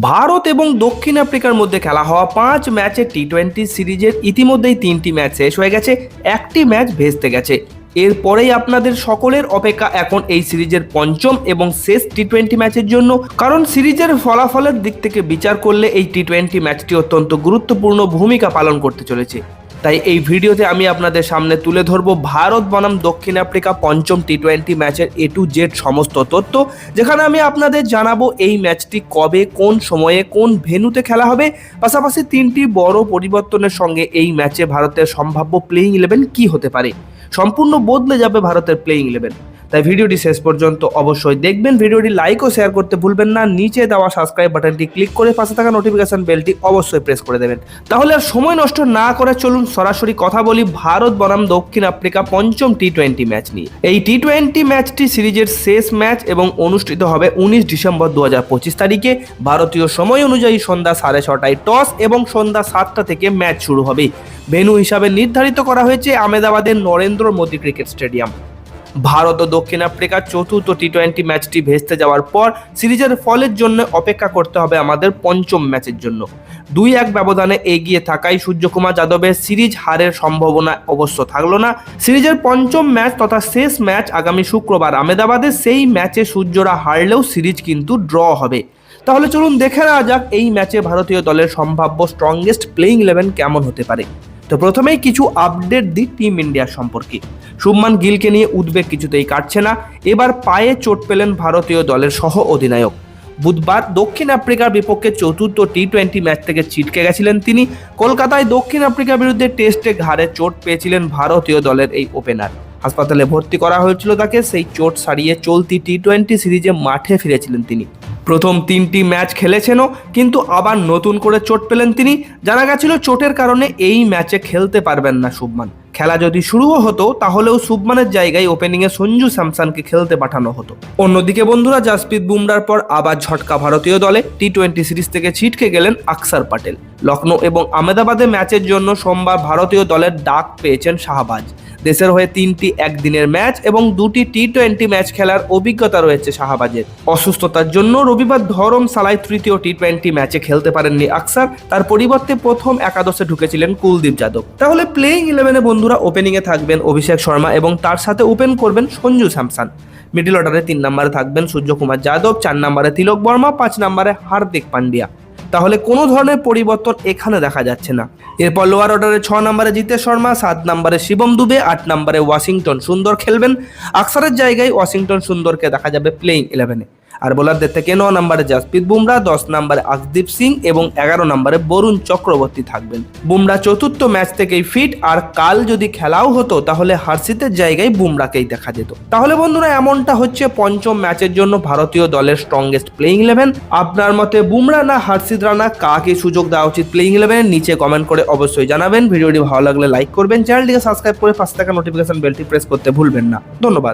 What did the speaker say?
ভারত এবং দক্ষিণ আফ্রিকার মধ্যে খেলা হওয়া 5 ম্যাচের টি-20 সিরিজের ইতিমধ্যেই 3টি ম্যাচ শেষ হয়ে গেছে, একটি ম্যাচ ভেস্তে গেছে। এরপরেই আপনাদের সকলের অপেক্ষা এখন এই সিরিজের পঞ্চম এবং শেষ টি-20 ম্যাচের জন্য, কারণ সিরিজের ফলাফলের দিক থেকে বিচার করলে এই টি-20 ম্যাচটি অত্যন্ত গুরুত্বপূর্ণ ভূমিকা পালন করতে চলেছে। তাই এই ভিডিওতে আমি আপনাদের সামনে তুলে ধরব ভারত বনাম দক্ষিণ আফ্রিকা পঞ্চম টি-20 ম্যাচের A to Z সমস্ত তথ্য, যেখানে আমি আপনাদের জানাবো এই ম্যাচটি কবে, কোন সময়ে, কোন ভেন্যুতে খেলা হবে, পাশাপাশি 3টি বড় পরিবর্তনের সঙ্গে এই ম্যাচে ভারতের সম্ভাব্য প্লেইং 11 কি হতে পারে। সম্পূর্ণ বদলে যাবে ভারতের প্লেইং 11। তাই ভিডিওটি শেষ পর্যন্ত অবশ্যই দেখবেন। ভিডিওটি লাইক ও শেয়ার করতে ভুলবেন না। নিচে দেওয়া সাবস্ক্রাইব বাটনটি ক্লিক করে পাশে থাকা নোটিফিকেশন বেলটি অবশ্যই প্রেস করে দেবেন। তাহলে আর সময় নষ্ট না করে চলুন সরাসরি কথা বলি ভারত বনাম দক্ষিণ আফ্রিকা পঞ্চম টি-20 ম্যাচ নিয়ে। এই টি-20 ম্যাচটি সিরিজের শেষ ম্যাচ এবং অনুষ্ঠিত হবে 19 ডিসেম্বর 2025 তারিখে ভারতীয় সময় অনুযায়ী সন্ধ্যা 6:30টায় টস এবং সন্ধ্যা 7টা থেকে ম্যাচ শুরু হবে। ভেন্যু হিসাবে নির্ধারিত করা হয়েছে আহমেদাবাদের নরেন্দ্র মোদী ক্রিকেট স্টেডিয়াম। ভারত ও দক্ষিণ আফ্রিকার চতুর্থ টি-20 ম্যাচটি ভেস্তে যাওয়ার পর সিরিজের ফলের জন্য অপেক্ষা করতে হবে আমাদের পঞ্চম ম্যাচের জন্য। 2-1 ব্যবধানে এগিয়ে থাকায় সূর্যকুমার যাদবের সিরিজ হারের সম্ভাবনা অবশ্য থাকলো না। সিরিজের পঞ্চম ম্যাচ তথা শেষ ম্যাচ আগামী শুক্রবার আহমেদাবাদে, সেই ম্যাচে সূর্যরা হারলেও সিরিজ কিন্তু ড্র হবে। তাহলে চলুন দেখে নেওয়া যাক এই ম্যাচে ভারতীয় দলের সম্ভাব্য স্ট্রংগেস্ট প্লেইং 11 কেমন হতে পারে। তো প্রথমেই কিছু আপডেট দিই টিম ইন্ডিয়ার সম্পর্কে। শুভমান গিলকে নিয়ে উদ্বেগ কিছুতেই কাটছে না। এবার পায়ে চোট পেলেন ভারতীয় দলের সহ অধিনায়ক। বুধবার দক্ষিণ আফ্রিকার বিপক্ষে চতুর্থ টি-20 ম্যাচ থেকে ছিটকে গেছিলেন তিনি। কলকাতায় দক্ষিণ আফ্রিকার বিরুদ্ধে টেস্টে ঘাড়ে চোট পেয়েছিলেন ভারতীয় দলের এই ওপেনার। হাসপাতালে ভর্তি করা হয়েছিল তাকে। সেই চোট সারিয়ে চলতি টি-20 সিরিজে মাঠে ফিরেছিলেন তিনি। প্রথম 3টি ম্যাচ খেলেছেনও, কিন্তু আবার নতুন করে চোট পেলেন তিনি। জানা গেছিল চোটের কারণে এই ম্যাচে খেলতে পারবেন না শুভমান। খেলা যদি শুরুও হতো তাহলেও শুভমানের জায়গায় ওপেনিংয়ে সঞ্জু স্যামসনকে খেলতে পাঠানো হতো। অন্যদিকে বন্ধুরা, জাসপ্রীত বুমরার পর আবার ঝটকা ভারতীয় দলে। টি-20 সিরিজ থেকে ছিটকে গেলেন আকসার প্যাটেল। লখনৌ এবং আহমেদাবাদে ম্যাচের জন্য সোমবার ভারতীয় দলের ডাক পেয়েছেন শাহবাজ। দেশের হয়ে 3টি একদিনের ম্যাচ এবং 2টি টি-20 ম্যাচ খেলার অভিজ্ঞতা রয়েছে শাহবাজের। অসুস্থতার জন্য রবিবার ধরমশালায় তৃতীয় টি-20 ম্যাচে খেলতে পারেননি আকসার। তার পরিবর্তে প্রথম একাদশে ঢুকেছিলেন কুলদীপ যাদব। তাহলে প্লেইং 11-এ বন্ধুরা ওপেনিংয়ে থাকবেন অভিষেক শর্মা এবং তার সাথে ওপেন করবেন সঞ্জু স্যামসন। মিডল অর্ডারে 3 নম্বরে থাকবেন সূর্যকুমার যাদব, 4 নম্বরে তিলক বর্মা, 5 নম্বরে হার্দিক পান্ডিয়া। তাহলে কোনো ধরনের পরিবর্তন এখানে দেখা যাচ্ছে না। এরপর লোয়ার অর্ডারে 6 নম্বরে জিতেশ শর্মা, 7 নম্বরে শিবম দুবে, 8 নম্বরে ওয়াশিংটন সুন্দর খেলবেন। আকসারের জায়গায় ওয়াশিংটন সুন্দরকে দেখা যাবে প্লেইং 11-এ। আর বোলারদের থেকে 9 নম্বরে জাসপ্রীত বুমরা, 10 নম্বরে আকদীপ সিং এবং 11 নম্বরে বরুণ চক্রবর্তী থাকবেন। বুমরা চতুর্থ ম্যাচ থেকেই ফিট, আর কাল যদি খেলাও হতো তাহলে হার্ষিতের জায়গায় বুমরাকেই দেখা যেত। তাহলে বন্ধুরা, এমনটা হচ্ছে পঞ্চম ম্যাচের জন্য ভারতীয় দলের স্ট্রংগেস্ট প্লেইং 11। আপনার মতে বুমরা না হার্ষিত রানা, কাকে সুযোগ দেওয়া উচিত প্লেইং 11? নিচে কমেন্ট করে অবশ্যই জানাবেন। ভিডিওটি ভালো লাগলে লাইক করবেন, চ্যানেলটিকে সাবস্ক্রাইব করে পাশে থাকা নোটিফিকেশন বেলটি প্রেস করতে ভুলবেন না। ধন্যবাদ।